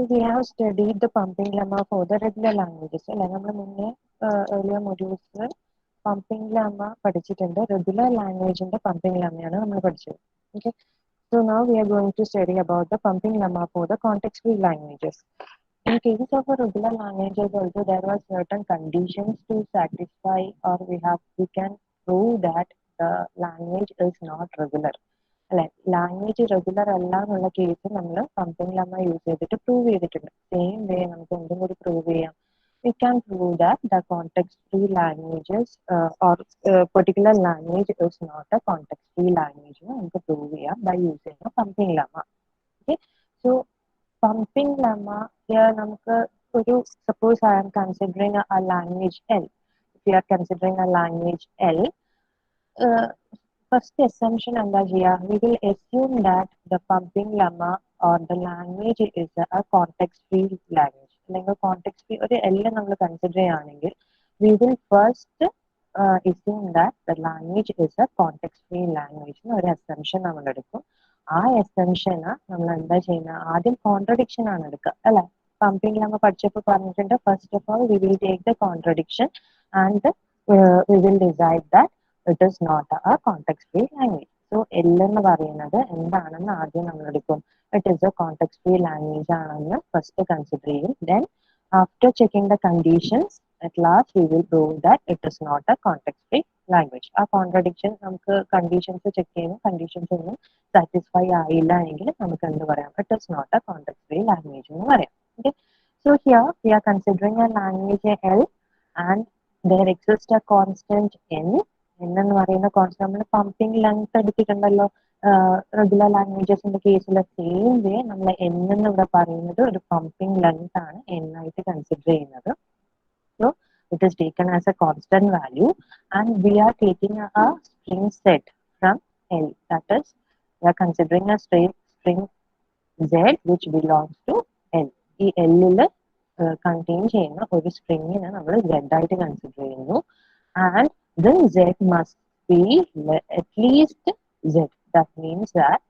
So we have studied the pumping lemma for the regular languages. അല്ലെ നമ്മൾ മുന്നേ earlier modules pumping lemma പഠിച്ചിട്ടുണ്ട്. Regular language ന്റെ pumping lemma ആണ് നമ്മൾ പഠിച്ചത്. Okay. So now we are going to study about the pumping lemma for the context-free languages. In cases of a regular languages also there are certain conditions to satisfy, or we can prove that the language is not regular. അല്ലെ language regular അല്ല എന്നുള്ള case നമ്മൾ pumping lemma use ചെയ്തിട്ട് prove ചെയ്തിട്ടുണ്ട്. Same way നമുക്ക് എന്തും കൂടി prove ചെയ്യാം. We can prove that the context-free languages or particular language is not a context-free language. നമുക്ക് പ്രൂവ് ചെയ്യാം by using a pumping lemma. Okay, so pumping lemma here നമുക്ക് ഒരു suppose I am considering a language L. If you are considering a language L, first assumption എന്താ ചെയ്യുക? We will assume that the pumping lemma or the language is a context-free language. അല്ലെങ്കിൽ context free ഒരു L നമ്മൾ consider ചെയ്യുകയാണെങ്കിൽ we will first assume that the language is a context-free language എന്ന് ഒരു assumption നമ്മൾ എടുക്കും. ആ assumption നമ്മൾ എന്താ ചെയ്യുന്നത്? ആദ്യം contradiction ആണ് എടുക്കുക അല്ലെ? Pumping lemma പഠിച്ചപ്പോൾ പറഞ്ഞിട്ടുണ്ട്, first of all we will take the contradiction and we will decide that it is not a context-free language. So L എന്ന് പറയുന്നത് എന്താണെന്ന് ആദ്യം നമ്മൾ എടുക്കും. It is a context-free language ആണെന്ന് first consider ചെയ്യും. Then after checking the conditions, at last we will prove that it is not a context-free language. ആ contradiction നമുക്ക് conditions check ചെയ്യുന്നു, conditions ഒന്നും satisfy ആയില്ല എങ്കിൽ നമുക്ക് എന്ത് പറയാം? It is not a context-free language എന്ന് പറയാം. Okay. So here we are considering a language L and there exists a constant n. എന്ന് പറയുന്ന കോൺസ്റ്റന്റ് നമ്മൾ പമ്പിംഗ് ലെങ്ത് എടുത്തിട്ടുണ്ടല്ലോ റെഗുലർ ലാംഗ്വേജസിന്റെ കേസിൽ. സെയിം വേ നമ്മൾ n എന്ന് ഇവിടെ പറയുന്നത് ഒരു പമ്പിംഗ് ലെങ്ത് ആണ് n ആയിട്ട് കൺസിഡർ ചെയ്യുന്നത്. So it is taken as A constant value and we are taking a string set from L. That is, we are considering a string z which belongs to L. ഈ L contain ചെയ്യുന്ന ഒരു സ്ട്രിങ്ങിനെ നമ്മൾ z ആയിട്ട് consider ചെയ്യുന്നു. And then z must be at least z. That means that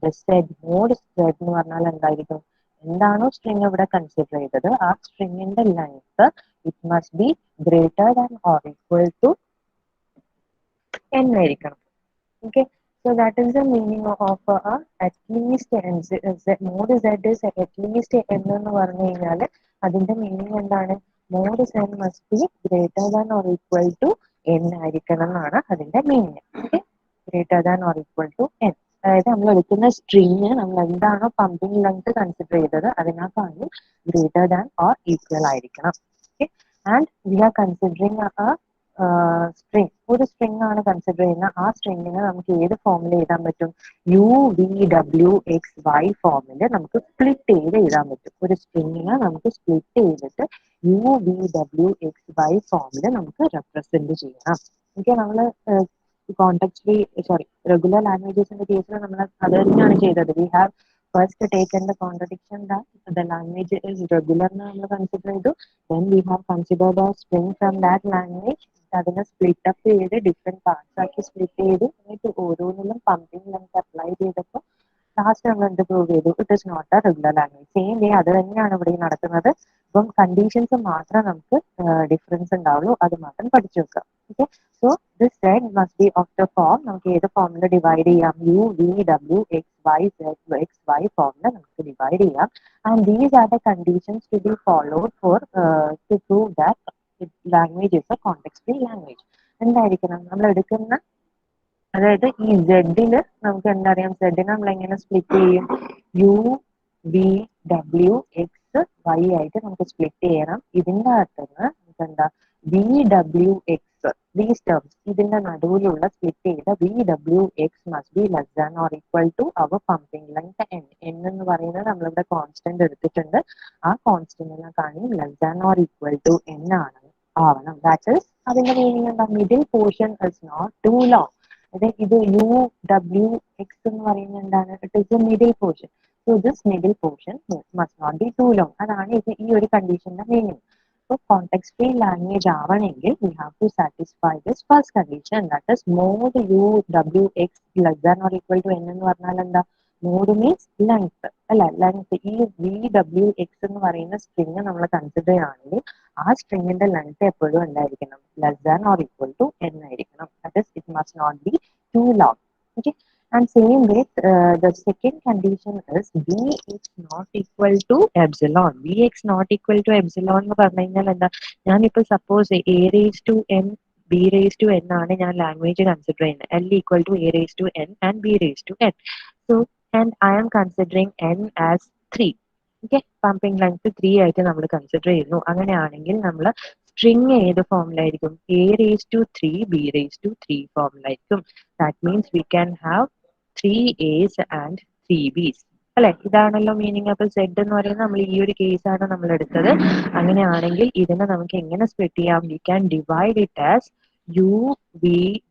the z mode z എന്ന് പറഞ്ഞാൽ എന്തായിരിക്കും? എന്താണോ സ്ട്രിങ് ഇവിടെ കൺസിഡർ ചെയ്തത് ആ സ്ട്രിങ്ങിന്റെ length it must be greater than or equal to n ആയിരിക്കണം. Okay, so that is the meaning of at least n. Mode z is at least n എന്ന് പറഞ്ഞു കഴിഞ്ഞാൽ അതിന്റെ മീനിങ് എന്താണ്? Mod z must be greater than or equal to n ആയിരിക്കണം എന്നാണ് അതിന്റെ meaning. Okay, greater than or equal to n. അതായത് നമ്മൾ എടുക്കുന്ന സ്ട്രിങ് നമ്മൾ എന്താണോ പമ്പിംഗ് ലെങ്ത് കൺസിഡർ ചെയ്തത് അതിനേക്കാളും ഗ്രേറ്റർ ദാൻ ഓർ ഈക്വൽ ആയിരിക്കണം. Okay, and we are considering string. ഒരു സ്ട്രിങ് ആണ് കൺസിഡർ ചെയ്യുന്ന ആ സ്ട്രിങ്ങിനെ നമുക്ക് ഏത് ഫോമിൽ എഴുതാൻ പറ്റും? U V W x y ഫോമിൽ നമുക്ക് സ്പ്ലിറ്റ് ചെയ്ത് എഴുതാൻ പറ്റും. ഒരു സ്ട്രിങ്ങിനെ നമുക്ക് സ്പ്ലിറ്റ് ചെയ്തിട്ട് u V W x y ഫോമിൽ നമുക്ക് റെപ്രസെന്റ് ചെയ്യണം. ഓക്കെ, നമ്മൾ റെഗുലർ ലാംഗ്വേജസിന്റെ കേസിൽ നമ്മൾ അത് തന്നെയാണ് ചെയ്തത്. We have first taken the contradiction that the language is regular എന്ന് നമ്മൾ കൺസിഡർ ചെയ്തു. then we have considered a string from that language. അതിനെ സ്പ്ലിറ്റ് അപ്പ് ചെയ്ത് ഡിഫറെന്റ് പാർട്സ് ആക്കി സ്പ്ലിറ്റ് ചെയ്തു. എന്നിട്ട് ഓരോന്നിലും പമ്പിംഗ് ലെങ്ത് അപ്ലൈ ചെയ്തപ്പോൾ ലാസ്റ്റ് നമ്മൾ എന്ത് പ്രൂവ് ചെയ്തു? It is not a regular language. Same way അത് തന്നെയാണ് ഇവിടെ നടക്കുന്നത്. അപ്പം കണ്ടീഷൻസ് മാത്രം നമുക്ക് ഡിഫറൻസ് ഉണ്ടാവുള്ളൂ, അത് മാത്രം പഠിച്ചു വെക്കാം. Okay, so this z must be of the form. നമുക്ക് ഏത് ഫോമിൽ ഡിവൈഡ് ചെയ്യാം? U V W x y z x y ഫോമിൽ നമുക്ക് ഡിവൈഡ് ചെയ്യാം. And these are the conditions to be followed for to prove that language is a context free language. എന്തായിരിക്കണം നമ്മൾ എടുക്കുന്ന? അതായത് ഈ സെഡില് നമുക്ക് എന്താ അറിയാം? സെഡിനെ നമ്മൾ എങ്ങനെ സ്പ്ലിറ്റ് ചെയ്യും? U V W x y ആയിട്ട് നമുക്ക് സ്പ്ലിറ്റ് ചെയ്യണം. ഇതിന്റെ അകത്തുനിന്ന് നമുക്ക് എന്താ v W x these terms ഇതിന്റെ നടുവിലുള്ള സ്പ്ലിറ്റ് ചെയ്ത v W X must be less than or equal to our pumping length n. n എന്ന് പറയുന്നത് നമ്മളിവിടെ കോൺസ്റ്റന്റ് എടുത്തിട്ടുണ്ട്. ആ കോൺസ്റ്റന്റിനെ കാണും less than or equal to n ആവണം. ദാറ്റ് ഈസ് അതിന്റെ മീനിങ് എന്താ? Middle portion is not too long. അതായത് ഇത് യു ഡബ്ല്യു എക്സ് എന്ന് പറയുന്നത് എന്താണ്? It is a middle portion. So this middle portion must not be too long. അതാണ് ഇത് ഈ ഒരു കണ്ടീഷന്റെ മീനിങ്. So context-free language ആവണമെങ്കിൽ we have to satisfy this first condition, that is mode u w x less than or equal to n എന്ന് പറഞ്ഞാൽ എന്താ? Mode means length അല്ല, ലെങ്ത്. ഈ വി ഡബ്ല്യു എക്സ് എന്ന് പറയുന്ന സ്ട്രിങ് നമ്മൾ consider ചെയ്യുകയാണെങ്കിൽ ആ സ്ട്രിങ്ങിന്റെ ലെങ്ത് എപ്പോഴും എന്തായിരിക്കണം, less than or equal to n ആയിരിക്കണം. That is it must not be too long. Okay, and same with the second condition is vx not equal to epsilon. Vx not equal to epsilon എന്ന് പറഞ്ഞു കഴിഞ്ഞാൽ എന്താ, ഞാനിപ്പോൾ suppose a raised to n b raised to n ആണ് ഞാൻ language consider ചെയ്യുന്നത്. l equal to a raised to n and b raised to n. So and I am considering n as 3. Okay, pumping length 3 ആയിട്ട് നമ്മൾ consider ചെയ്യുന്നു. അങ്ങനെയാണെങ്കിൽ നമ്മൾ string ഏത് ഫോമിലായിരിക്കും, a raised to 3 b raised to 3 ഫോമിലായിരിക്കും. That means we can have 3a's and 3b's അല്ലെ. ഇതാണല്ലോ meaning. അപ്പൊ z എന്ന് പറയുന്നത് നമ്മൾ ഈ ഒരു കേസാണ് നമ്മൾ എടുത്തത്. അങ്ങനെയാണെങ്കിൽ ഇതിനെ നമുക്ക് എങ്ങനെ സ്പ്ലിറ്റ് ചെയ്യാം, we can divide it as u v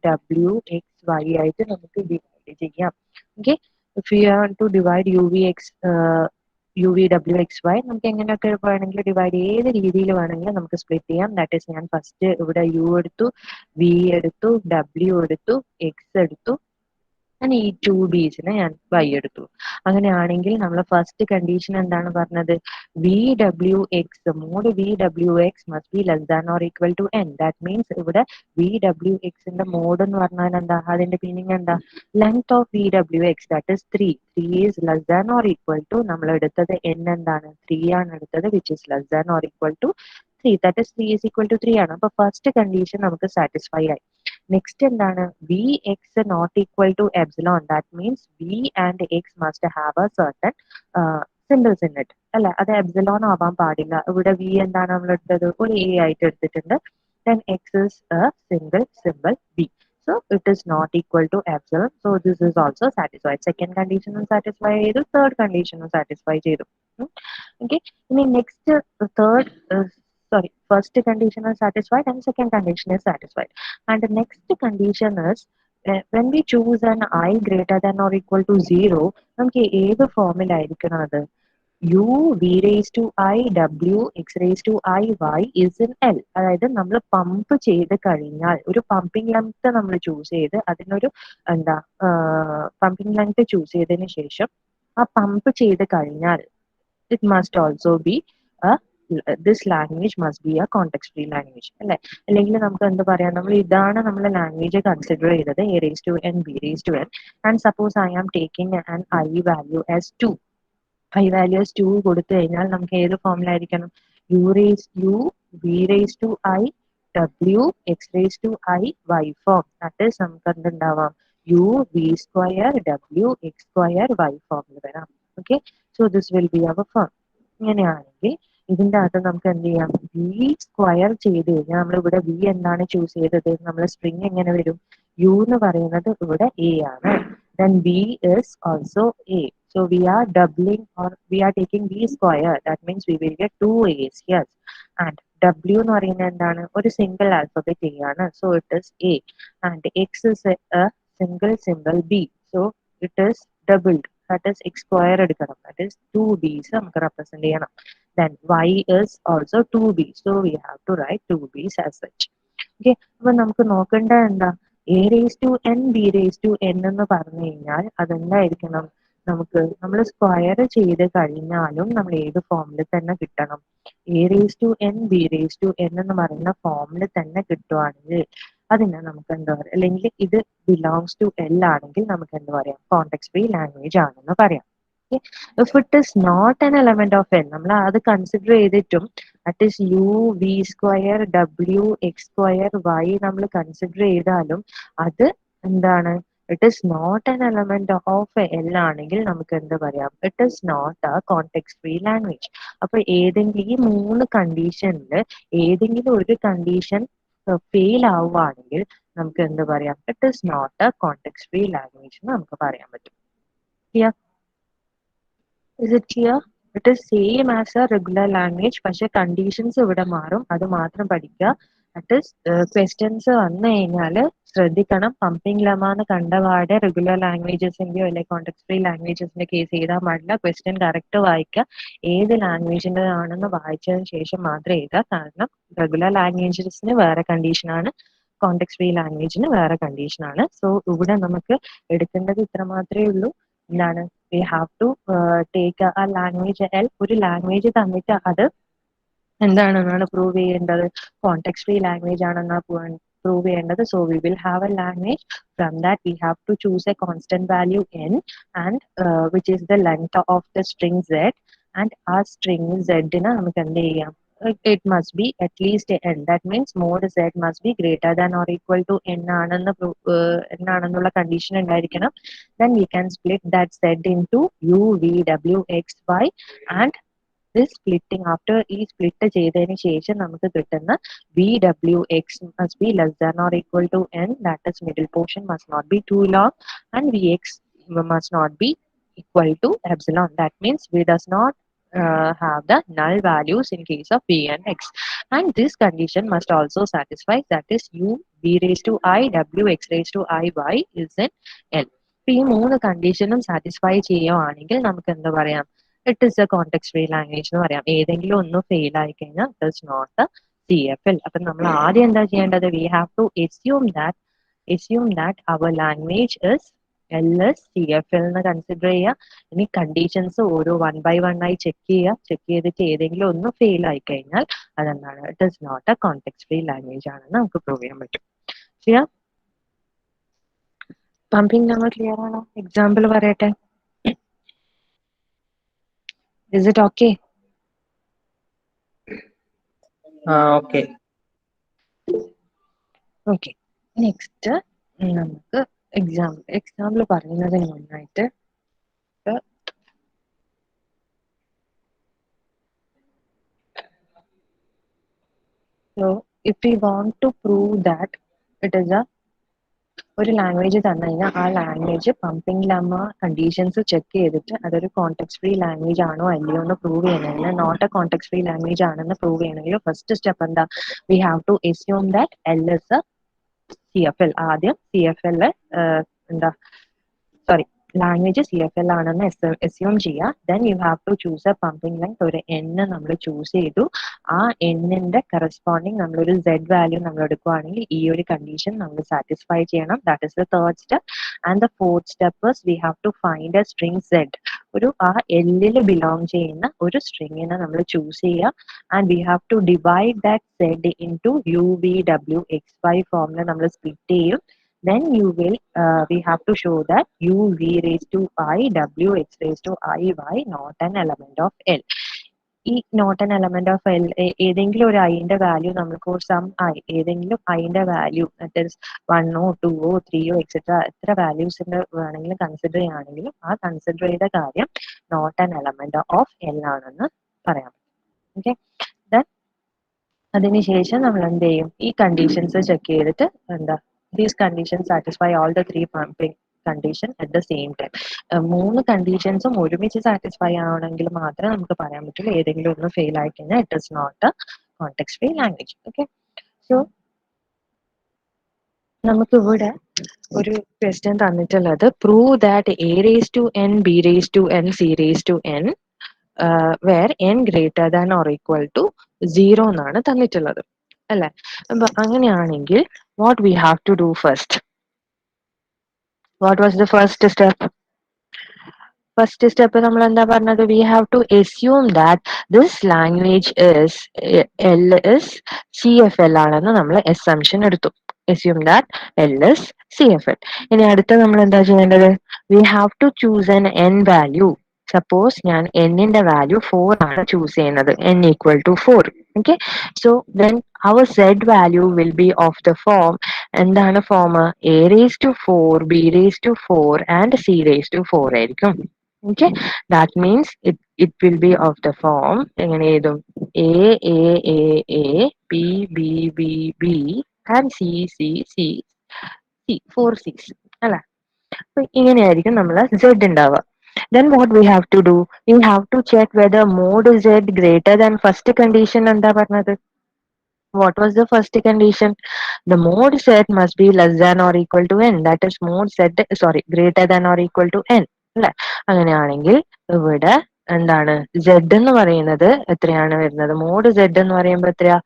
w x y ആയിട്ട് നമുക്ക് ഡിവൈഡ് ചെയ്യാം. Okay, if you have to divide u v w x y നമുക്ക് എങ്ങനെയൊക്കെ വേണമെങ്കിൽ ഡിവൈഡ്, ഏത് രീതിയിൽ വേണമെങ്കിലും നമുക്ക് സ്പ്ലിറ്റ് ചെയ്യാം. ദാറ്റ് ഈസ് ഞാൻ ഫസ്റ്റ് ഇവിടെ u എടുത്തു, v എടുത്തു, w എടുത്തു, x എടുത്തു, ഞാൻ ഈ 2b'സിനെ ഞാൻ y എടുത്തു. അങ്ങനെയാണെങ്കിൽ നമ്മൾ ഫസ്റ്റ് കണ്ടീഷൻ എന്താണ് പറഞ്ഞത്, V W X mod V W X must be less than or equal to n. That means ഇവിടെ വി ഡബ്ല്യു എക്സിന്റെ മോഡ് എന്ന് പറഞ്ഞാൽ എന്താ, അതിന്റെ മീനിങ് എന്താ, length of V W X that is 3. 3 is less than or equal to, നമ്മൾ എടുത്തത് n എന്താണ്, 3 ആണ് എടുത്തത്, which is less than or equal to 3. That is 3 is equal to 3 ആണ്. അപ്പൊ ഫസ്റ്റ് കണ്ടീഷൻ നമുക്ക് സാറ്റിസ്ഫൈ ആയി. നെക്സ്റ്റ് എന്താണ്, v X not equal to epsilon. That means v and x must have a certain simples in it അല്ലെ. അത് epsilon ആവാൻ പാടില്ല. ഇവിടെ വി എന്താണ് നമ്മൾ എടുത്തത്, ഒരു എ ആയിട്ട് എടുത്തിട്ടുണ്ട്. then x is a single symbol b, so it is not equal to epsilon. So this is also satisfied. Second condition satisfy ചെയ്തു, third condition satisfy ചെയ്തു. Okay, ഇനി next third sorry, first condition is satisfied and second condition is satisfied. And the next condition is when we choose an I greater than or equal to 0, നമുക്ക് ഏത് ഫോമിലായിരിക്കണം അത്, u v raised to I w x raised to I y is in L. അതായത് നമ്മൾ pump ചെയ്ത് കഴിഞ്ഞാൽ, ഒരു pumping length നമ്മൾ choose ചെയ്ത് അതിനൊരു എന്താ പമ്പിംഗ് ലെങ്ത് ചൂസ് ചെയ്തതിന് ശേഷം ആ പമ്പ് ചെയ്ത് കഴിഞ്ഞാൽ it must also be a this language must be a context free language അല്ലെ. അല്ലെങ്കിൽ നമുക്ക് എന്ത് പറയാം, നമ്മൾ ഇതാണ് നമ്മൾ ലാംഗ്വേജ് കൺസിഡർ ചെയ്തത് a raised to n b raised to n, and suppose I am taking an I value as 2. I values 2 കൊടുത്തു കഴിഞ്ഞാൽ നമുക്ക് ഏത് ഫോമിലായിരിക്കണം, u v raised to I w x raised to I y form. that is നമുക്ക് എന്തുണ്ടാവാം, u v square w x square y ഫോമിൽ വരാം. Okay, so this will be our form. ഇങ്ങനെയാണെങ്കിൽ ഇതിന്റെ അകത്ത് നമുക്ക് എന്ത് ചെയ്യാം, വി സ്ക്വയർ ചെയ്ത് കഴിഞ്ഞാൽ നമ്മൾ ഇവിടെ വി എന്താണ് ചൂസ് ചെയ്തത്, നമ്മൾ സ്ട്രിങ് എങ്ങനെ വരും, യു എന്ന് പറയുന്നത് ഇവിടെ എ ആണ്, then v is also a. So we are doubling or we are taking v square. That means we will get 2a's here. And w എന്ന് പറയുന്നത് എന്താണ്, ഒരു സിംഗിൾ ആൽഫബറ്റ് a ആണ്. So it is a. And x is a single symbol b. So it is doubled. That is x square എടുക്കണം. That is 2b's നമുക്ക് represent ചെയ്യണം. Then y is also 2b. So we have to write 2b's as such. Okay, അപ്പൊ നമുക്ക് നോക്കേണ്ട എന്താ, a raise to N B raise to n എന്ന് പറഞ്ഞു കഴിഞ്ഞാൽ അതെന്തായിരിക്കണം, നമുക്ക് നമ്മൾ സ്ക്വയർ ചെയ്ത് കഴിഞ്ഞാലും നമ്മൾ ഏത് ഫോമിൽ തന്നെ കിട്ടണം, a raise to N B raise to n എന്ന് പറയുന്ന ഫോമിൽ തന്നെ കിട്ടുവാണെങ്കിൽ അതിനെ നമുക്ക് എന്താ പറയുക, അല്ലെങ്കിൽ ഇത് ബിലോങ്സ് ടു എൽ ആണെങ്കിൽ നമുക്ക് എന്ത് പറയാം, കോണ്ടെക്സ്റ്റ് ഫ്രീ ലാംഗ്വേജ് ആണെന്ന് പറയാം. If it is not an element of n, നമ്മൾ അത് കൺസിഡർ ചെയ്തിട്ടും that is u v square w x square y നമ്മൾ കൺസിഡർ ചെയ്താലും അത് എന്താണ്, it is not an element of L ആണെങ്കിൽ നമുക്ക് എന്ത് പറയാം, it is not a context free language. അപ്പൊ ഏതെങ്കിലും ഈ മൂന്ന് കണ്ടീഷനിൽ ഏതെങ്കിലും ഒരു കണ്ടീഷൻ ഫെയിൽ ആവുകയാണെങ്കിൽ നമുക്ക് എന്ത് പറയാം, it is not a context free language എന്ന് നമുക്ക് പറയാൻ പറ്റും. Clear? Is it clear? It is same as a regular language, പക്ഷെ കണ്ടീഷൻസ് ഇവിടെ മാറും, അത് മാത്രം പഠിക്കുക. ദാറ്റ് ഇസ് ക്വസ്റ്റ്യൻസ് വന്നു കഴിഞ്ഞാൽ ശ്രദ്ധിക്കണം, പമ്പിംഗ് ലെമാന്ന് കണ്ടപാടെ റെഗുലർ ലാംഗ്വേജസിന്റെയോ അല്ലെങ്കിൽ കോണ്ടെക്സ്റ്റ് ഫ്രീ ലാംഗ്വേജസിന്റെ കേസ് ചെയ്താൽ പാടില്ല. ക്വസ്റ്റ്യൻ കറക്റ്റ് വായിക്കുക, ഏത് ലാംഗ്വേജിന്റെ ആണെന്ന് വായിച്ചതിന് ശേഷം മാത്രം എഴുതുക. കാരണം റെഗുലർ ലാംഗ്വേജസിന് വേറെ കണ്ടീഷനാണ്, കോണ്ടെക്സ്റ്റ് ഫ്രീ ലാംഗ്വേജിന് വേറെ കണ്ടീഷനാണ്. സോ ഇവിടെ നമുക്ക് എടുക്കേണ്ടത് ഇത്ര മാത്രമേ ഉള്ളൂ. എന്താണ്, we have to take a language L, ഒരു ലാംഗ്വേജ് തന്നിട്ട് അത് എന്താണെന്നാണ് പ്രൂവ് ചെയ്യേണ്ടത്, കോണ്ടെക്സ്റ്റ് ഫ്രീ ലാംഗ്വേജ് ആണെന്നാണ് പ്രൂവ് ചെയ്യേണ്ടത്. So we will have a language, from that we have to choose a constant value n and which is the length of the string z, and ആ string z ന് നമുക്ക് എന്ത് ചെയ്യാം, it must be at least n, that means mod z must be greater than or equal to n ആണെന്ന് എന്നാണെന്നുള്ള condition ഉണ്ടായിരിക്കണം. then we can split that z into u, v, w, x, y, and this splitting, after ഈ split ചെയ്തതിന് ശേഷം നമുക്ക് കിട്ടുന്ന V W X must be less than or equal to n, that is middle portion must not be too long, and vx must not be equal to epsilon, that means v does not have the null values in case of v and x, and this condition must also satisfy, that is u v raised to I, w x raised to I, y is in l. ഈ മൂന്ന് കണ്ടീഷനും satisfy ചെയ്യുവാണെങ്കിൽ നമുക്ക് എന്താ പറയാം, it is a context free language എന്ന് പറയാം. ഏതെങ്കിലും ഒന്ന് ഫെയിൽ ആയി കഴിഞ്ഞാൽ it is not a CFL. അപ്പൊ നമ്മൾ ആദ്യം എന്താ ചെയ്യേണ്ടത്, we have to assume that our language is LS CFL എന്ന് കൺസിഡർ ചെയ്യുക. ഇനി കണ്ടീഷൻസ് ഓരോ 1 by 1 ആയി ചെക്ക് ചെയ്തിട്ട് ഏതെങ്കിലും ഒന്ന് ഫെയിൽ ആയി കഴിഞ്ഞാൽ അതെന്താണ്, it is not a context free language ആണെന്ന് നമുക്ക് പ്രൂവ് ചെയ്യാൻ പറ്റും. ക്ലിയർ? പമ്പിങ് നമ്മൾ ക്ലിയർ ആണോ? എക്സാമ്പിൾ പറയട്ടെ. Is it okay? Okay. Okay, next നമുക്ക് എക്സാമ്പിൾ പറയുന്നതിന് മുന്നായിട്ട് so if we want to prove that it is a ഒരു ലാംഗ്വേജ് തന്നു കഴിഞ്ഞാൽ ആ language pumping lemma conditions check ചെയ്തിട്ട് അതൊരു കോണ്ടെക്സ്റ്റ് ഫ്രീ ലാംഗ്വേജ് ആണോ അല്ലയോ എന്ന് പ്രൂവ് ചെയ്യണമെങ്കിൽ, not a context free language ആണെന്ന് പ്രൂവ് ചെയ്യണമെങ്കിൽ ഫസ്റ്റ് സ്റ്റെപ്പ് എന്താ, we have to assume that L is a CFL. ആദ്യം CFL എന്താ സോറി ലാംഗ്വേജ് CFL ആണെന്ന് assume ചെയ്യുക. then you have to choose a pumping length, ഒരു n നമ്മൾ choose ചെയ്തു. ആ n-ന്റെ കറസ്പോണ്ടിങ് നമ്മളൊരു z വാല്യൂ നമ്മൾ എടുക്കുകയാണെങ്കിൽ ഈ ഒരു കണ്ടീഷൻ നമ്മൾ സാറ്റിസ്ഫൈ ചെയ്യണം. That is the third step. And the fourth step is we have to find a string z, ഒരു ആ L-ൽ ബിലോങ് ചെയ്യുന്ന ഒരു സ്ട്രിങ്ങിനെ നമ്മൾ ചൂസ് ചെയ്യുക. And we have to divide that z into u, v, w, x, y ഫോമിൽ നമ്മൾ split ചെയ്യും. then you will we have to show that u v raised to I, w x raised to I, y not an element of L. ഈ not an element of L, ഏതെങ്കിലും ഒരു ഐന്റെ value നമുക്ക് some I, ഏതെങ്കിലും ഐന്റെ value വണ്ണോ ടൂവോ ത്രീയോ etcetera എത്ര വാല്യൂസിന്റെ വേണമെങ്കിലും consider ചെയ്യുകയാണെങ്കിലും ആ കൺസിഡർ ചെയ്ത കാര്യം not an element of L ആണെന്ന് പറയാം. ഓക്കെ, അതിനുശേഷം നമ്മൾ എന്ത് ചെയ്യും, ഈ കണ്ടീഷൻസ് ചെക്ക് ചെയ്തിട്ട് എന്താ, these condition satisfy all the three pumping condition at the same time. മൂന്ന് കണ്ടീഷൻസും ഒരുമിച്ച് സാറ്റിസ്ഫൈ ആവണമെങ്കിൽ മാത്രമേ നമുക്ക് പറയാൻ പറ്റുള്ളൂ. ഏതെങ്കിലും ഒന്ന് ഫെയിൽ ആയി കഴിഞ്ഞാൽ it is not a context free language. Okay, so നമുക്ക് ഇവിടെ ഒരു ക്വസ്റ്റ്യൻ തന്നിട്ടുള്ളത് prove that A raise to N, B raise to N, C raise to N where N greater than or equal to 0 എന്നാണ് തന്നിട്ടുള്ളത് അല്ലെ. അപ്പൊ അങ്ങനെയാണെങ്കിൽ what we have to do first, what was the first step? First step നമ്മൾ എന്താ പറഞ്ഞത്, we have to assume that this language is L is CFL ആണെന്ന് നമ്മൾ assumption എടുത്തു. assume that L is CFL. ഇനി അടുത്ത നമ്മൾ എന്താ ചെയ്യേണ്ടത്, we have to choose N n value. Suppose ഞാൻ n-ന്റെ വാല്യൂ 4 ആണ് ചൂസ് ചെയ്യുന്നത്, n equal to 4. okay, so then our z value will be of the form, എന്താണ് form, a raised to 4, b raised to 4 and c raised to 4 ആയിരിക്കും. okay, that means it will be of the form എങ്ങനെ എഴുതും, a a a a b b b b and c c c c 4 6 അല്ലെ. അപ്പൊ ഇങ്ങനെയായിരിക്കും നമ്മളെ z ഉണ്ടാവുക. then what we have to do, we have to check whether mod z greater than first condition. എന്താ പറഞ്ഞത്, what was the first condition, the mod z must be less than or equal to n, that is mod z sorry greater than or equal to n അല്ലെ. അങ്ങനെയാണെങ്കിൽ ഇവിടെ എന്താണ് z എന്ന് പറയുന്നത് എത്രയാണ് വരുന്നത്, മോഡ് z എന്ന് പറയുമ്പോൾ എത്രയാ,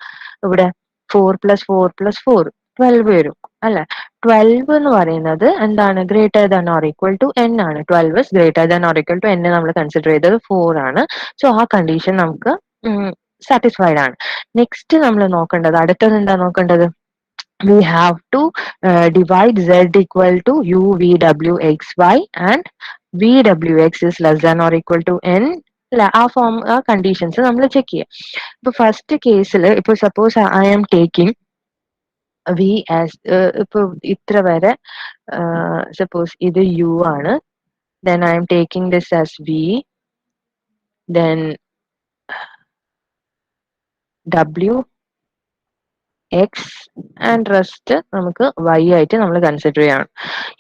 ഇവിടെ 4 + 4 + 4 12 വരും അല്ലെ. 12 എന്ന് പറയുന്നത് എന്താണ്, greater than or equal to n ആണ്. 12 is greater than or equal to n നമ്മൾ കൺസിഡർ ചെയ്തത് 4 ആണ്. സോ ആ കണ്ടീഷൻ നമുക്ക് സാറ്റിസ്ഫൈഡ് ആണ്. നെക്സ്റ്റ് നമ്മൾ നോക്കേണ്ടത്, അടുത്തത് എന്താ നോക്കേണ്ടത്, we have to divide z equal to u v w x y and v w x is less than or equal to n അല്ല. ആ ഫോം ആ കണ്ടീഷൻസ് നമ്മൾ ചെക്ക് ചെയ്യാം. ഇപ്പൊ ഫസ്റ്റ് കേസിൽ ഇപ്പൊ suppose I am taking V as, ഇപ്പൊ ഇത്ര വരെ സപ്പോസ് ഇത് യു ആണ്, then I am taking this as v, then w X and rest നമുക്ക് വൈ ആയിട്ട് നമ്മൾ കൺസിഡർ ചെയ്യണം.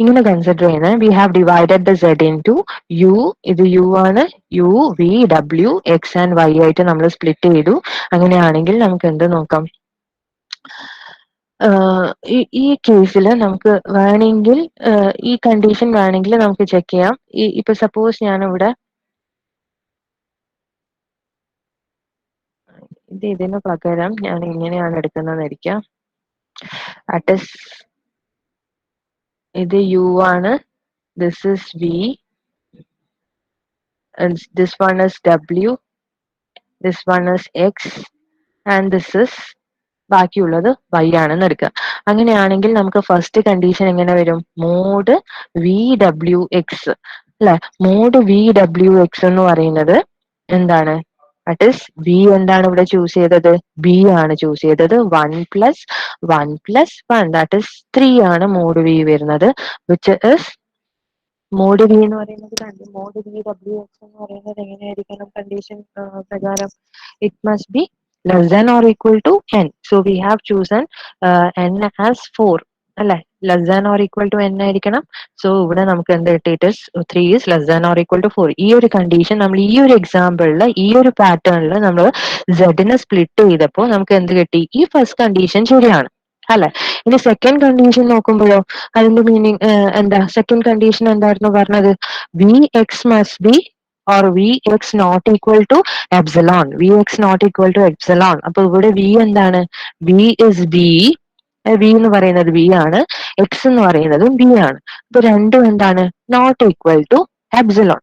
ഇങ്ങനെ കൺസിഡർ ചെയ്യുന്നത് we have divided the Z into U, ഇത് യു ആണ്, U V W X and Y ആയിട്ട് നമ്മൾ സ്പ്ലിറ്റ് ചെയ്തു. അങ്ങനെയാണെങ്കിൽ നമുക്ക് എന്ത് നോക്കാം, ഈ കേസിൽ നമുക്ക് വേണമെങ്കിൽ ഈ കണ്ടീഷൻ വേണമെങ്കിൽ നമുക്ക് ചെക്ക് ചെയ്യാം. ഇപ്പൊ സപ്പോസ് ഞാനിവിടെ ഇതിന് പകരം ഞാൻ ഇങ്ങനെയാണ് എടുക്കുന്നതായിരിക്കാം. അറ്റ് ഇത് യു ആണ്, this is v and this one is w, this one is x and this is ബാക്കിയുള്ളത് y ആണെന്ന് എടുക്കുക. അങ്ങനെയാണെങ്കിൽ നമുക്ക് ഫസ്റ്റ് കണ്ടീഷൻ എങ്ങനെ വരും, മോഡ് വി ഡബ്ല്യു എക്സ് അല്ലെ. മോഡ് വി ഡബ്ല്യു എക്സ് എന്ന് പറയുന്നത് എന്താണ്, ദാറ്റ് ഇസ് ബി എന്താണ് ഇവിടെ ചൂസ് ചെയ്തത്, ബി ആണ് ചൂസ് ചെയ്തത്. 1+1+1 ദാറ്റ് ഇസ് 3 ആണ് മോഡ് വി വരുന്നത്, വിച്ച് ഇസ് മോഡ് വി എന്ന് പറയുന്നത് കണ്ടു. മോഡ് വി ഡബ്ല്യു എക്സ് എന്ന് പറയുന്നത് എങ്ങനെയായിരിക്കണം കണ്ടീഷൻ പ്രകാരം, it must be less than or equal to n. So we have chosen n as 4 അല്ലെ, less than or equal to n ആയിരിക്കണം. സോ ഇവിടെ നമുക്ക് എന്ത് കിട്ടിയിട്ട് 3 is less than or equal to 4. ഈ ഒരു കണ്ടീഷൻ നമ്മൾ ഈ ഒരു എക്സാമ്പിളിൽ ഈ ഒരു പാറ്റേണിൽ നമ്മൾ സെഡിനെ സ്പ്ലിറ്റ് ചെയ്തപ്പോൾ നമുക്ക് എന്ത് കിട്ടി, ഈ ഫസ്റ്റ് കണ്ടീഷൻ ശരിയാണ് അല്ലെ. ഇനി സെക്കൻഡ് കണ്ടീഷൻ നോക്കുമ്പോഴോ അതിന്റെ മീനിങ് എന്താ, സെക്കൻഡ് കണ്ടീഷൻ എന്തായിരുന്നു പറഞ്ഞത്, V X must be or V X not equal to epsilon, V X not equal to epsilon. അപ്പൊ ഇവിടെ വി എന്താണ്, വി ഇസ് ബി, വി എന്ന് പറയുന്നത് ബി ആണ്, എക്സ് എന്ന് പറയുന്നതും ബി ആണ്. അപ്പൊ രണ്ടും എന്താണ്, not equal to epsilon,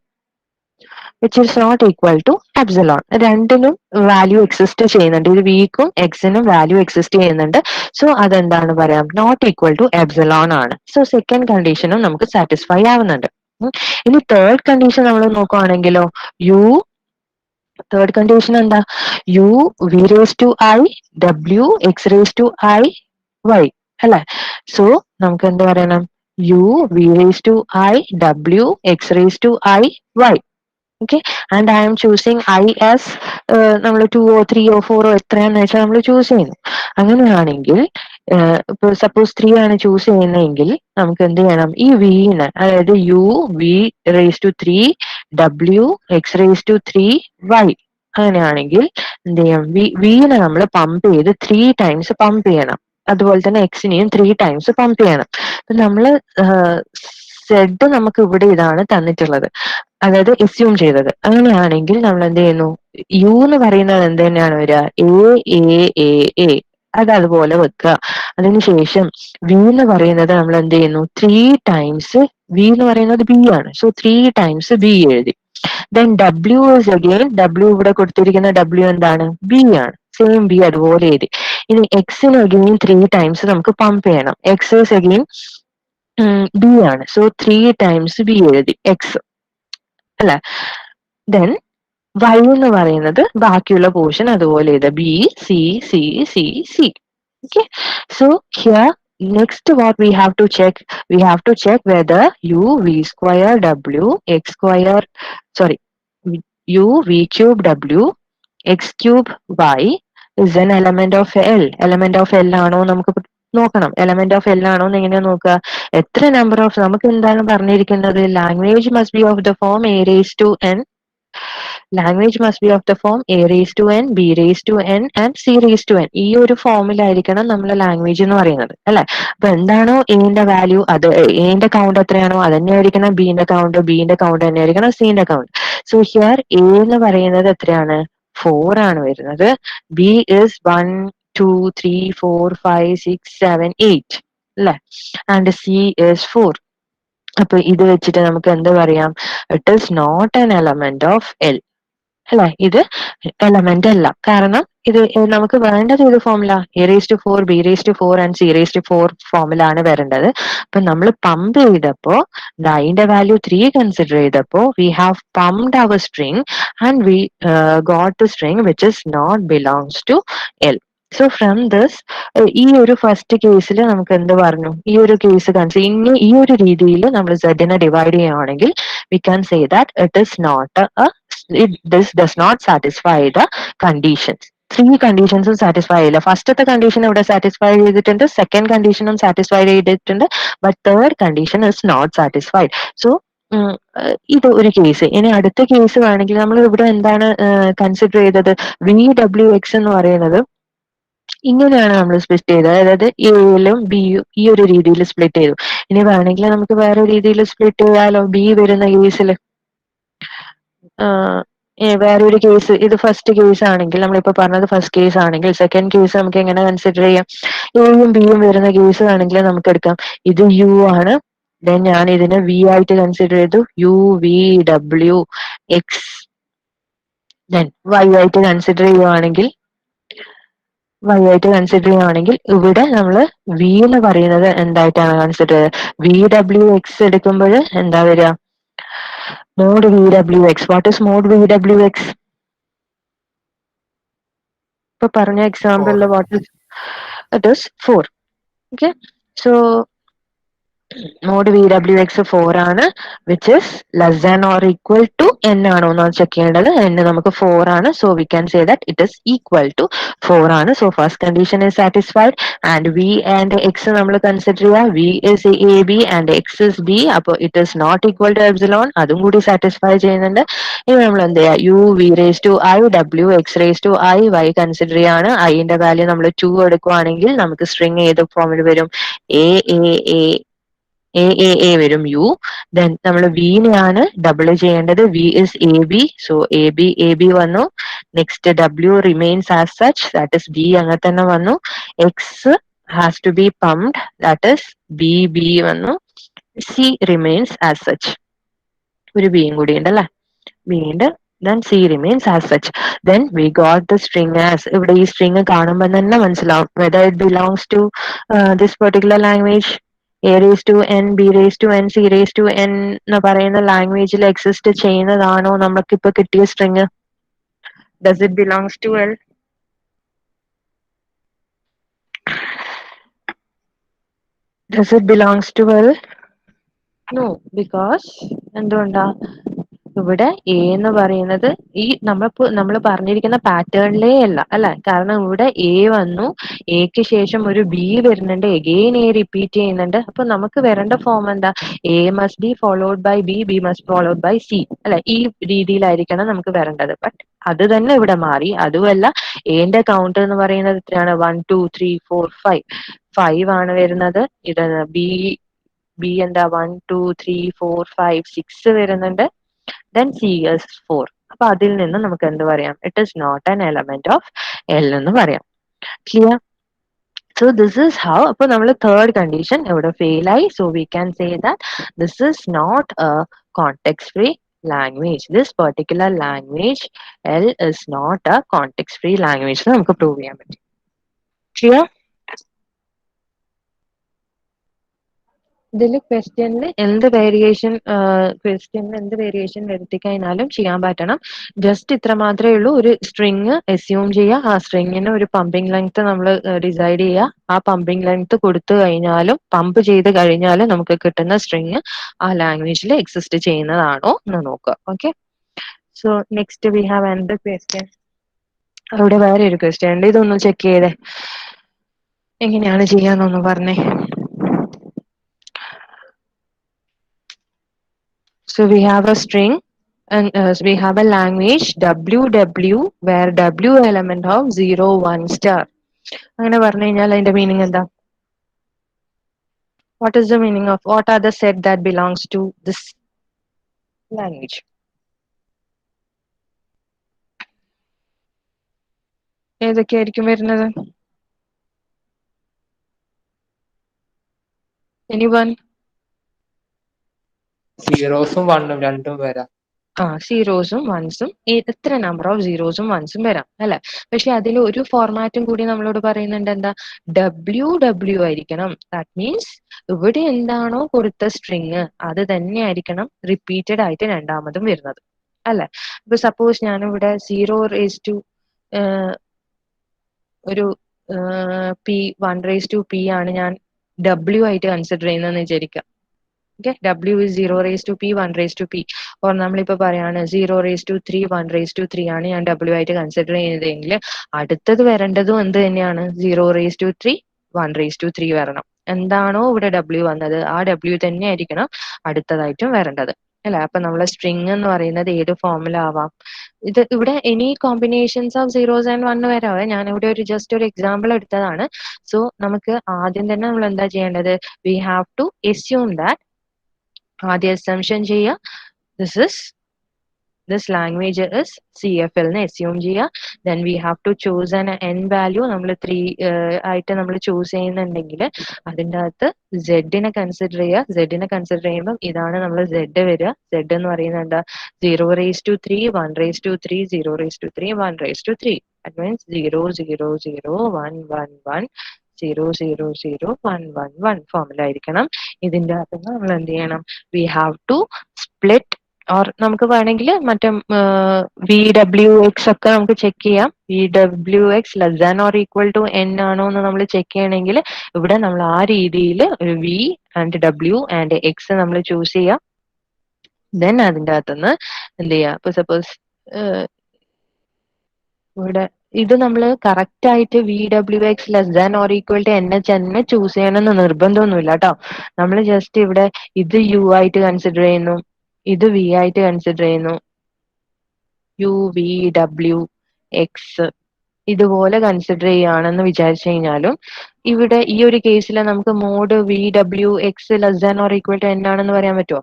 which is not equal to epsilon. രണ്ടിനും വാല്യൂ എക്സിസ്റ്റ് ചെയ്യുന്നുണ്ട്, ഇത് വിക്കും എക്സിനും വാല്യൂ എക്സിസ്റ്റ് ചെയ്യുന്നുണ്ട്. സോ അതെന്താണ് പറയാം, നോട്ട് ഈക്വൽ ടു എപ്സിലോൺ ആണ്. സോ സെക്കൻഡ് കണ്ടീഷനും നമുക്ക് സാറ്റിസ്ഫൈ ആവുന്നുണ്ട്. ഇനി തേർഡ് കണ്ടീഷൻ നമ്മൾ നോക്കുവാണെങ്കിലോ, യു തേർഡ് കണ്ടീഷൻ എന്താ, U V raise to I W X raise to I Y അല്ലെ. സോ നമുക്ക് എന്ത് പറയണം, U V raise to I W X raise to I Y. Okay, and I am choosing I as നമ്മൾ 2 3 4 എത്രയാന്ന് വെച്ചാൽ നമ്മൾ choose ചെയ്യുന്നു. അങ്ങനെയാണെങ്കിൽ ഇപ്പൊ സപ്പോസ് 3 ആണ് ചൂസ് ചെയ്യുന്നതെങ്കിൽ നമുക്ക് എന്ത് ചെയ്യണം, ഈ വിന് അതായത് U V raise to 3 W X raise to 3 Y, അങ്ങനെയാണെങ്കിൽ എന്ത് ചെയ്യാം, വിനെ നമ്മൾ പമ്പ് ചെയ്ത് 3 ടൈംസ് പമ്പ് ചെയ്യണം. അതുപോലെ തന്നെ എക്സിനെയും 3 ടൈംസ് പമ്പ് ചെയ്യണം. അപ്പൊ നമ്മള് സെഡ് നമുക്ക് ഇവിടെ ഇതാണ് തന്നിട്ടുള്ളത്, അതായത് എസ്യൂം ചെയ്തത്. അങ്ങനെയാണെങ്കിൽ നമ്മൾ എന്ത് ചെയ്യുന്നു, യു എന്ന് പറയുന്നത് എന്ത് തന്നെയാണ് വരിക, എ അത് അതുപോലെ വെക്കുക. അതിനുശേഷം വി എന്ന് പറയുന്നത് നമ്മൾ എന്ത് ചെയ്യുന്നു, 3 ടൈംസ്, വി എന്ന് പറയുന്നത് ബി ആണ്, സോ 3 ടൈംസ് ബി എഴുതി. Then W is again, W ഇവിടെ കൊടുത്തിരിക്കുന്ന ഡബ്ല്യു എന്താണ്, ബി ആണ്, സെയിം ബി അതുപോലെ എഴുതി. ഇനി എക്സിന് അഗെയിൻ 3 ടൈംസ് നമുക്ക് പമ്പ് ചെയ്യണം, എക്സ് ഇസ് അഗെയിൻ ബി ആണ്, സോ 3 ടൈംസ് ബി എഴുതി എക്സ് അല്ലെ. ദെൻ വൈ എന്ന് പറയുന്നത് ബാക്കിയുള്ള പോർഷൻ അതുപോലെ ഇത് B C C C C. Okay, so here next what we have to check, we have to check whether u v square w x square, sorry, u v cube w x cube y is an element of L. Element of L ആണോ നമുക്ക് നോക്കണം. Element of L ആണോ എന്ന് എങ്ങനെയാ നോക്കുക, എത്ര number of, നമുക്ക് എന്താണ് പറഞ്ഞിരിക്കുന്നത്, language must be of the form A raise to N, language must be of the form A raise to N B raise to N and C raise to N. ഈ ഒരു ഫോമിലായിരിക്കണം നമ്മളെ language എന്ന് പറയുന്നത് അല്ലെ. അപ്പൊ എന്താണോ എന്റെ വാല്യൂ, അത് എന്റെ കൗണ്ട് എത്രയാണോ അത് തന്നെ ആയിരിക്കണം ബിന്റെ കൗണ്ട്, ബിന്റെ കൗണ്ട് തന്നെ ആയിരിക്കണം സിന്റെ കൗണ്ട്. സോ ഹിയർ എ എന്ന് പറയുന്നത് എത്രയാണ്, 4 ആണ് വരുന്നത്, ബി ഇസ് 1 2, 3, 4, 5, 6, 7, 8 അല്ലേ? And C is 4. അപ്പൊ ഇത് വെച്ചിട്ട് നമുക്ക് എന്ത് പറയാം? It is not an element of L അല്ലെ? ഇത് എലമെന്റ് അല്ല. കാരണം ഇത് നമുക്ക് വേണ്ടത് ഏത് formula? A raise to 4, B raise to 4 and C raise to 4 ഫോമിലാണ് വരേണ്ടത്. അപ്പൊ നമ്മൾ പമ്പ് ചെയ്തപ്പോ അതിന്റെ വാല്യൂ 3 കൺസിഡർ ചെയ്തപ്പോ we have pumped our string and we got the string which is not belongs to L. So from this ഈ ഒരു first കേസിൽ നമുക്ക് എന്ത് പറഞ്ഞു? ഈ ഒരു കേസ് കൺസിഡർ ഇനി ഈ ഒരു രീതിയിൽ നമ്മൾ സെഡിനെ ഡിവൈഡ് ചെയ്യുകയാണെങ്കിൽ we can say that it is not this does not satisfy the conditions. Three കണ്ടീഷൻസും സാറ്റിസ്ഫൈ ചെയ്യില്ല. ഫസ്റ്റത്തെ കണ്ടീഷൻ ഇവിടെ സാറ്റിസ്ഫൈ ചെയ്തിട്ടുണ്ട്, സെക്കൻഡ് കണ്ടീഷനും സാറ്റിസ്ഫൈ ചെയ്തിട്ടുണ്ട്, but third condition is not satisfied. So ഇത് ഒരു കേസ്. ഇനി അടുത്ത കേസ് വേണമെങ്കിൽ നമ്മൾ ഇവിടെ എന്താണ് കൺസിഡർ ചെയ്തത്? VWX എന്ന് പറയുന്നത് ഇങ്ങനെയാണ് നമ്മൾ സ്പ്ലിറ്റ് ചെയ്തത്. അതായത് എയിലും ബിയും ഈ ഒരു രീതിയിൽ സ്പ്ലിറ്റ് ചെയ്തു. ഇനി വേണമെങ്കിൽ നമുക്ക് വേറെ രീതിയിൽ സ്പ്ലിറ്റ് ചെയ്യാലോ. ബി വരുന്ന കേസിൽ വേറൊരു കേസ്, ഇത് ഫസ്റ്റ് കേസ് ആണെങ്കിൽ നമ്മളിപ്പോ പറഞ്ഞത് ഫസ്റ്റ് കേസ് ആണെങ്കിൽ സെക്കൻഡ് കേസ് നമുക്ക് എങ്ങനെ കൺസിഡർ ചെയ്യാം? എയും ബിയും വരുന്ന കേസ് ആണെങ്കിൽ നമുക്ക് എടുക്കാം. ഇത് യു ആണ്, ദെൻ ഞാൻ ഇതിനെ വി ആയിട്ട് കൺസിഡർ ചെയ്തു. U V W X. Then Y ആയിട്ട് കൺസിഡർ ചെയ്യുവാണെങ്കിൽ ഇവിടെ നമ്മൾ വി എന്ന് പറയുന്നത് എന്തായിട്ടാണ് കൺസിഡർ ചെയ്തത്? വി ഡബ്ല്യു എക്സ് എടുക്കുമ്പോൾ എന്താ വരിക? mod VWX. What is mod VWX? ഇപ്പൊ പറഞ്ഞ എക്സാമ്പിളിൽ 4. What is it is 4. Okay, so mod VWX 4 ആണ്, which is less than or equal to n ആണോ എന്നാണ് ചെക്ക് ചെയ്യേണ്ടത്. n നമുക്ക് 4 ആണ്, so we can say that it is equal to 4 ആണ്. So first condition is satisfied and V and X നമ്മൾ consider ചെയ്യുക. V is A B and X is B. അപ്പോൾ it is not equal to epsilon, അതും കൂടി satisfy ചെയ്യുന്നുണ്ട്. ഇനി നമ്മൾ എന്ത് ചെയ്യുക? U V raise to I W X raise to I Y consider ചെയ്യാണ്. ഐന്റെ വാല്യൂ നമ്മൾ 2 എടുക്കുവാണെങ്കിൽ നമുക്ക് സ്ട്രിങ് ഏത് ഫോമിൽ വരും? എ എ എ എ വരും യു. ദെൻ നമ്മൾ വിനെയാണ് ഡബിൾ ചെയ്യേണ്ടത്. V is A B, so A B വന്നു. Next W remains as such, that is B അങ്ങനെ തന്നെ വന്നു. X has to be pumped, that is B വന്നു. സി റിമെയിൻസ് ആസ് സച്ച്, ഒരു ബിയും കൂടി ഉണ്ട് അല്ലെ? ബി ഉണ്ട്. then C remains as such. Then we got the string as, ഇവിടെ ഈ string കാണുമ്പോൾ തന്നെ മനസ്സിലാവും whether it belongs to this particular language, A raised to n, B raised to n, C raised to n എന്ന് പറയുന്ന ലാംഗ്വേജിൽ exist ചെയ്യുന്നതാണോ നമുക്കിപ്പോ കിട്ടിയ string? Does it belongs to L? Does it belongs to L? No, because എന്തുകൊണ്ടാ? ഇവിടെ A എന്ന് പറയുന്നത് ഈ നമ്മൾ പറഞ്ഞിരിക്കുന്ന പാറ്റേണിലേ അല്ല അല്ലെ? കാരണം ഇവിടെ എ വന്നു, എക്ക് ശേഷം ഒരു ബി വരുന്നുണ്ട്, എഗെയിൻ എ റിപ്പീറ്റ് ചെയ്യുന്നുണ്ട്. അപ്പൊ നമുക്ക് വരേണ്ട ഫോം എന്താ? A must be followed by B, B must followed by C അല്ലെ? ഈ രീതിയിലായിരിക്കണം നമുക്ക് വരേണ്ടത്. ബട്ട് അത് തന്നെ ഇവിടെ മാറി. അതുമല്ല, എന്റെ കൗണ്ട് എന്ന് പറയുന്നത് എത്രയാണ്? 1 2 3 4 5 5 ആണ് വരുന്നത്. ഇത് ബി എന്താ? 1 2 3 4 5 6 വരുന്നുണ്ട്. then C is 4. അപ്പൊ അതിൽ നിന്ന് നമുക്ക് എന്ത് പറയാം? It is not an element of L എന്ന് പറയാം. Clear? So this is how. അപ്പൊ നമ്മൾ തേർഡ് കണ്ടീഷൻ ഇവിടെ ഫെയിൽ ആയി. So we can say that this is not a context free language. This particular language L is not a context free language എന്ന് നമുക്ക് prove ചെയ്യാൻ പറ്റും. Clear? ഇതിൽ ക്വസ്റ്റ്യനിൽ എന്ത് വേരിയേഷൻ വരുത്തി കഴിഞ്ഞാലും ചെയ്യാൻ പറ്റണം. ജസ്റ്റ് ഇത്ര മാത്രമേ ഉള്ളൂ. ഒരു സ്ട്രിങ് അസ്യൂം ചെയ്യുക, ആ സ്ട്രിങ്ങിന് ഒരു പമ്പിംഗ് ലെങ്ത് നമ്മൾ ഡിസൈഡ് ചെയ്യുക. ആ പമ്പിംഗ് ലെങ്ത് കൊടുത്തു കഴിഞ്ഞാലും പമ്പ് ചെയ്ത് കഴിഞ്ഞാലും നമുക്ക് കിട്ടുന്ന സ്ട്രിങ് ആ ലാംഗ്വേജിൽ എക്സിസ്റ്റ് ചെയ്യുന്നതാണോ എന്ന് നോക്കുക. Okay, so next we have another question. അവിടെ വേറെ ഒരു ക്വസ്റ്റ്യൻ ഉണ്ട്, ഇതൊന്ന് ചെക്ക് ചെയ്തേ എങ്ങനെയാണ് ചെയ്യാന്നൊന്ന് പറഞ്ഞേ. So we have a string and we have a language WW where W element of 0 1 star. അങ്ങനെ പറഞ്ഞു കഴിഞ്ഞാൽ അതിന്റെ മീനിങ് എന്താ? What is the meaning of, what are the set that belongs to this language? ഏതൊക്കെയായിരിക്കും വരുന്നത്? Anyone? സീറോസും വണ്ണും രണ്ടും വരാം. സീറോസും വൺസും എത്ര നമ്പർ ഓഫ് സീറോസും വൺസും വരാം അല്ലെ. പക്ഷെ അതിൽ ഒരു ഫോർമാറ്റും കൂടി നമ്മളോട് പറയുന്നുണ്ട്, എന്താ? WW ആയിരിക്കണം. ദാറ്റ് മീൻസ് ഇവിടെ എന്താണോ കൊടുത്ത സ്ട്രിങ് അത് തന്നെ ആയിരിക്കണം റിപ്പീറ്റഡ് ആയിട്ട് രണ്ടാമതും വരുന്നത് അല്ലെ. ഇപ്പൊ സപ്പോസ് ഞാനിവിടെ 0 ഒരു P1 ആണ് ഞാൻ W ആയിട്ട് കൺസിഡർ ചെയ്യുന്നതെന്ന് വിചാരിക്കാം. ഓക്കെ, W is 0 1 ഓർ നമ്മളിപ്പോ പറയാണ് 0 1 ആണ് ഞാൻ W ആയിട്ട് കൺസിഡർ ചെയ്യുന്നതെങ്കിൽ അടുത്തത് വരേണ്ടതും എന്ത് തന്നെയാണ്? 0 1 വരണം. എന്താണോ ഇവിടെ W വന്നത് ആ W തന്നെ ആയിരിക്കണം അടുത്തതായിട്ടും വരേണ്ടത് അല്ലെ. അപ്പൊ നമ്മളെ സ്ട്രിങ് എന്ന് പറയുന്നത് ഏത് ഫോമിലാവാം? ഇത് ഇവിടെ any combinations of zeros and one വരാവേ. ഞാനിവിടെ ജസ്റ്റ് ഒരു എക്സാമ്പിൾ എടുത്തതാണ്. സോ നമുക്ക് ആദ്യം തന്നെ നമ്മൾ എന്താ ചെയ്യേണ്ടത്? We have to assume that, ആദ്യം assumption ചെയ്യുക, this language is CFL എന്ന് assume ചെയ്യുക. Then we have to choose an n value. നമ്മൾ 3 ആയിട്ട് നമ്മൾ ചൂസ് ചെയ്യുന്നുണ്ടെങ്കിൽ അതിൻ്റെ അകത്ത് Z നെ കൺസിഡർ ചെയ്യുക. Z നെ കൺസിഡർ ചെയ്യുമ്പോൾ ഇതാണ് നമ്മൾ Z വരിക. Z എന്ന് പറയുന്നത് എന്താ? 0 1 0 1 That means 0 0 0 1 1 1 0 0 0 1 1 1 ഫോമിൽ ആയിരിക്കണം. ഇതിൻ്റെ അകത്ത് നമ്മൾ എന്ത് ചെയ്യണം? We have to split, or നമുക്ക് വേണമെങ്കിൽ മറ്റേ VWX ഒക്കെ നമുക്ക് ചെക്ക് ചെയ്യാം. VWX less than or equal to N ആണോ എന്ന് നമ്മൾ ചെക്ക് ചെയ്യണമെങ്കിൽ ഇവിടെ നമ്മൾ ആ രീതിയിൽ ഒരു V and W and X നമ്മൾ ചൂസ് ചെയ്യാം. ദെൻ അതിൻ്റെ അകത്തുനിന്ന് എന്ത് ചെയ്യുക? ഇപ്പൊ സപ്പോസ് ഇവിടെ ഇത് നമ്മൾ കറക്റ്റ് ആയിട്ട് VWX less than or equal to NH തന്നെ ചൂസ് ചെയ്യണമെന്ന് നിർബന്ധമൊന്നുമില്ല കേട്ടോ. നമ്മൾ ജസ്റ്റ് ഇവിടെ ഇത് U ആയിട്ട് കൺസിഡർ ചെയ്യുന്നു, ഇത് V ആയിട്ട് കൺസിഡർ ചെയ്യുന്നു, UVWX ഇതുപോലെ കൺസിഡർ ചെയ്യുകയാണെന്ന് വിചാരിച്ചു കഴിഞ്ഞാലും ഇവിടെ ഈ ഒരു കേസിൽ നമുക്ക് mod VWX less than or equal to N ആണെന്ന് പറയാൻ പറ്റുമോ?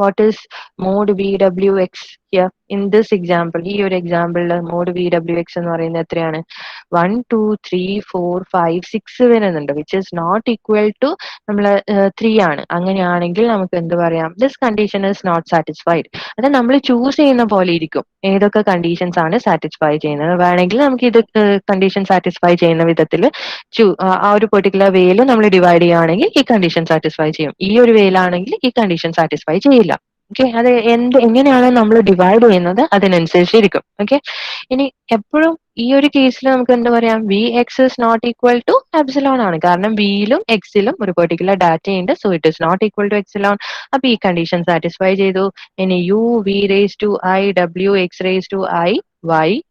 What is mode VWX here in this example? ഈ ഒരു എക്സാമ്പിളിൽ മോഡ് VWX എന്ന് പറയുന്നത് എത്രയാണ്? 1 2 3 4 5 6 വരുന്നുണ്ട്, which is not equal to നമ്മൾ 3 ആണ്. അങ്ങനെയാണെങ്കിൽ നമുക്ക് എന്ത് പറയാം? This condition is not satisfied. അത് നമ്മൾ ചൂസ് ചെയ്യുന്ന പോലെ ഇരിക്കും ഏതൊക്കെ കണ്ടീഷൻസ് ആണ് സാറ്റിസ്ഫൈ ചെയ്യുന്നത്. വേണമെങ്കിൽ നമുക്ക് ഇത് കണ്ടീഷൻ സാറ്റിസ്ഫൈ ചെയ്യുന്ന വിധത്തിൽ ആ ഒരു പെർട്ടിക്കുലർ വേയിൽ നമ്മൾ ഡിവൈഡ് ചെയ്യുകയാണെങ്കിൽ ഈ കണ്ടീഷൻ സാറ്റിസ്ഫൈ ചെയ്യും. ഈ ഒരു വേയിലാണെങ്കിൽ ഈ കണ്ടീഷൻ സാറ്റിസ്ഫൈ ചെയ്യില്ല. ഓക്കെ, അത് എങ്ങനെയാണ് നമ്മൾ ഡിവൈഡ് ചെയ്യുന്നത് അതിനനുസരിച്ചിരിക്കും. ഓക്കെ, ഇനി എപ്പോഴും ഈ ഒരു കേസിൽ നമുക്ക് എന്താ പറയാം? VX is not equal to epsilon ആണ്. കാരണം വിയിലും എക്സിലും ഒരു പെർട്ടിക്കുലർ ഡാറ്റ ഉണ്ട്. So it is not equal to epsilon. അപ്പൊ ഈ കണ്ടീഷൻ സാറ്റിസ്ഫൈ ചെയ്തു. ഇനി UV⁻I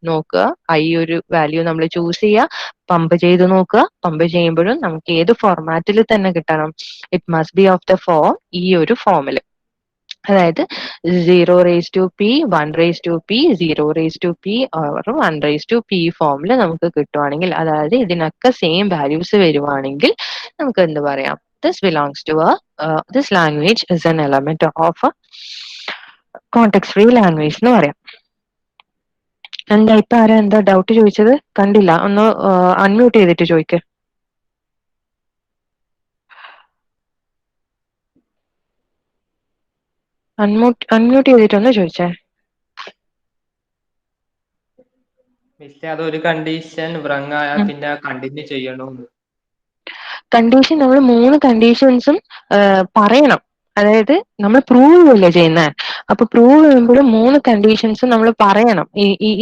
നോക്കുക. I ഒരു വാല്യൂ നമ്മൾ ചൂസ് ചെയ്യുക, പമ്പ് ചെയ്ത് നോക്കുക. പമ്പ് ചെയ്യുമ്പോഴും നമുക്ക് ഏത് ഫോർമാറ്റിൽ തന്നെ കിട്ടണം? It must be of the form, ഈ ഒരു ഫോമിൽ. അതായത് 0 1 0 ഓർ 1 ഫോമിൽ നമുക്ക് കിട്ടുവാണെങ്കിൽ, അതായത് ഇതിനൊക്കെ സെയിം വാല്യൂസ് വരുവാണെങ്കിൽ നമുക്ക് എന്ത് പറയാം? This language is an element of a context free language എന്ന് പറയാം. എന്താ ഇപ്പൊ ആരാ എന്താ ഡൗട്ട് ചോദിച്ചത്? കണ്ടില്ല, ഒന്ന് അൺമ്യൂട്ട് ചെയ്തിട്ട് ചോദിക്ക്. അൺമ്യൂട്ട് ചെയ്തിട്ടൊന്ന് ചോദിച്ചേ. മിസ്സേ, അതൊരു കണ്ടീഷൻ വ്രങ് ആയാൽ പിന്നെ കണ്ടിന്യൂ ചെയ്യണമെന്ന്. കണ്ടീഷൻ നമ്മൾ 3 കണ്ടീഷൻസും പറയണം. അതായത് നമ്മൾ പ്രൂവ് ചെയ്യല്ലേ ചെയ്യുന്നത്. അപ്പൊ പ്രൂവ് ചെയ്യുമ്പോൾ 3 കണ്ടീഷൻസും നമ്മൾ പറയണം.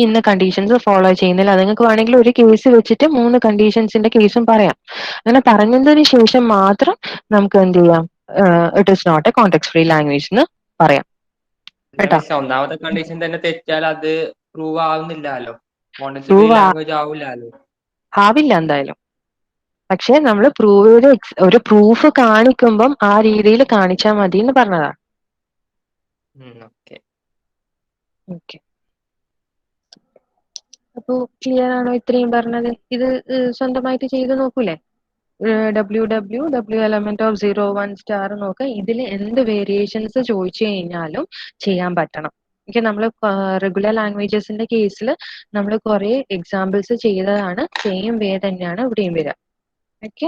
ഇന്ന കണ്ടീഷൻസ് ഫോളോ ചെയ്യുന്നില്ല. നിങ്ങൾക്ക് വേണമെങ്കിൽ ഒരു കേസ് വെച്ചിട്ട് 3 കണ്ടീഷൻസിന്റെ കേസും പറയാം. അങ്ങനെ പറഞ്ഞതിന് ശേഷം മാത്രം നമുക്ക് എന്ത് ചെയ്യാം? It is not a context free language എന്ന് പറയാം കേട്ടോ. ഒന്നാമത്തെ കണ്ടീഷൻ തന്നെ തെറ്റാൽ അത് പ്രൂവ് ആവുന്നില്ലല്ലോ, കോണ്ടെക്സ്റ്റ് ഫ്രീ പ്രൂവ് ലാംഗ്വേജ് ആവില്ലല്ലോ. ആവില്ല എന്തായാലും. പക്ഷെ നമ്മൾ ഒരു പ്രൂഫ് കാണിക്കുമ്പം ആ രീതിയിൽ കാണിച്ചാൽ മതി എന്ന് പറഞ്ഞതാ. ഓക്കെ, അപ്പൊ ക്ലിയർ ആണോ ഇത്രയും പറഞ്ഞത്? ഇത് സ്വന്തമായിട്ട് ചെയ്ത് നോക്കൂലേ? W എലമെന്റ് ഓഫ് 0 1 സ്റ്റാർ നോക്കുക. ഇതിൽ എന്ത് വേരിയേഷൻസ് ചോദിച്ചു കഴിഞ്ഞാലും ചെയ്യാൻ പറ്റണം. ഓക്കെ, നമ്മൾ റെഗുലർ ലാംഗ്വേജസിന്റെ കേസിൽ നമ്മൾ കുറെ എക്സാമ്പിൾസ് ചെയ്തതാണ്. സെയിം വേ തന്നെയാണ് ഇവിടെയും വരിക. ഓക്കെ.